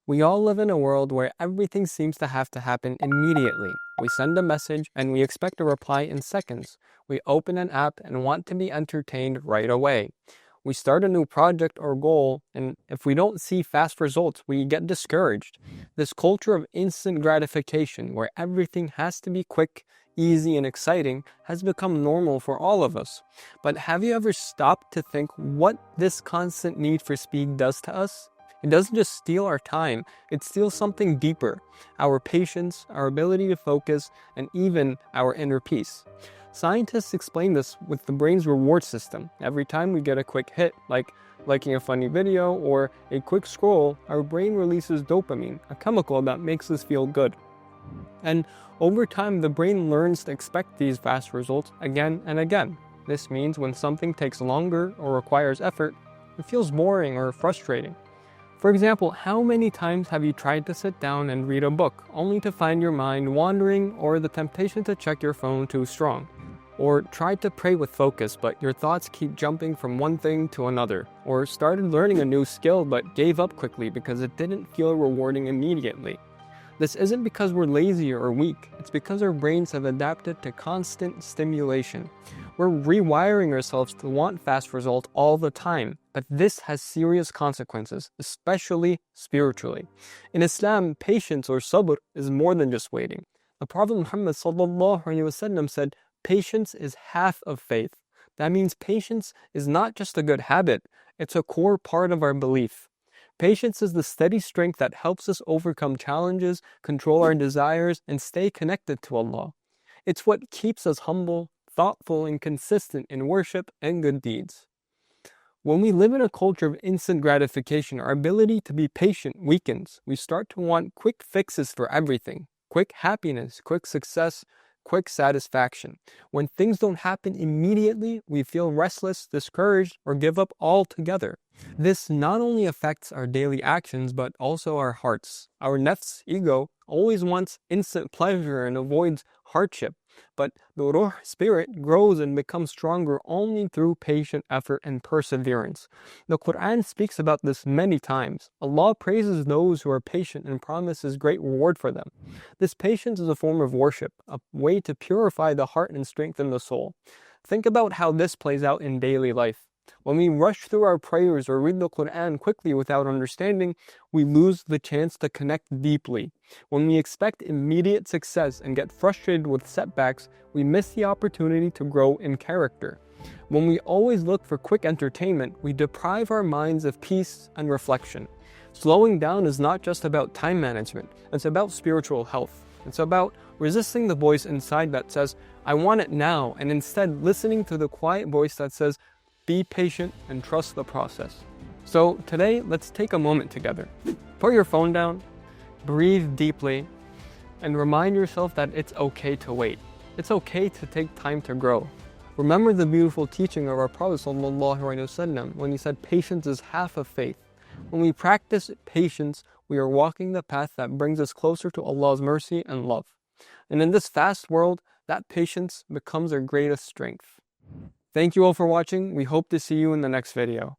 We all live in a world where everything seems to have to happen immediately. We send a message and we expect a reply in seconds. We open an app and want to be entertained right away. We start a new project or goal, and if we don't see fast results, we get discouraged. This culture of instant gratification, where everything has to be quick, easy, and exciting, has become normal for all of us. But have you ever stopped to think what this constant need for speed does to us? It doesn't just steal our time, it steals something deeper: our patience, our ability to focus, and even our inner peace. Scientists explain this with the brain's reward system. Every time we get a quick hit, like liking a funny video or a quick scroll, our brain releases dopamine, a chemical that makes us feel good. And over time, the brain learns to expect these fast results again and again. This means when something takes longer or requires effort, it feels boring or frustrating. For example, how many times have you tried to sit down and read a book, only to find your mind wandering or the temptation to check your phone too strong? Or tried to pray with focus, but your thoughts keep jumping from one thing to another? Or started learning a new skill but gave up quickly because it didn't feel rewarding immediately? This isn't because we're lazy or weak, it's because our brains have adapted to constant stimulation. We're rewiring ourselves to want fast results all the time, but this has serious consequences, especially spiritually. In Islam, patience or sabr is more than just waiting. The Prophet Muhammad ﷺ said, patience is half of faith. That means patience is not just a good habit, it's a core part of our belief. Patience is the steady strength that helps us overcome challenges, control our desires, and stay connected to Allah. It's what keeps us humble, thoughtful, and consistent in worship and good deeds. When we live in a culture of instant gratification, our ability to be patient weakens. We start to want quick fixes for everything: quick happiness, quick success, quick satisfaction. When things don't happen immediately, we feel restless, discouraged, or give up altogether. This not only affects our daily actions, but also our hearts. Our nafs, ego, always wants instant pleasure and avoids hardship. But the ruh, spirit, grows and becomes stronger only through patient effort and perseverance. The Quran speaks about this many times. Allah praises those who are patient and promises great reward for them. This patience is a form of worship, a way to purify the heart and strengthen the soul. Think about how this plays out in daily life. When we rush through our prayers or read the Quran quickly without understanding, we lose the chance to connect deeply. When we expect immediate success and get frustrated with setbacks, we miss the opportunity to grow in character. When we always look for quick entertainment, we deprive our minds of peace and reflection. Slowing down is not just about time management, it's about spiritual health. It's about resisting the voice inside that says, I want it now, and instead listening to the quiet voice that says, be patient and trust the process. So today, let's take a moment together. Put your phone down, breathe deeply, and remind yourself that it's okay to wait. It's okay to take time to grow. Remember the beautiful teaching of our Prophet ﷺ when he said patience is half of faith. When we practice patience, we are walking the path that brings us closer to Allah's mercy and love. And in this fast world, that patience becomes our greatest strength. Thank you all for watching. We hope to see you in the next video.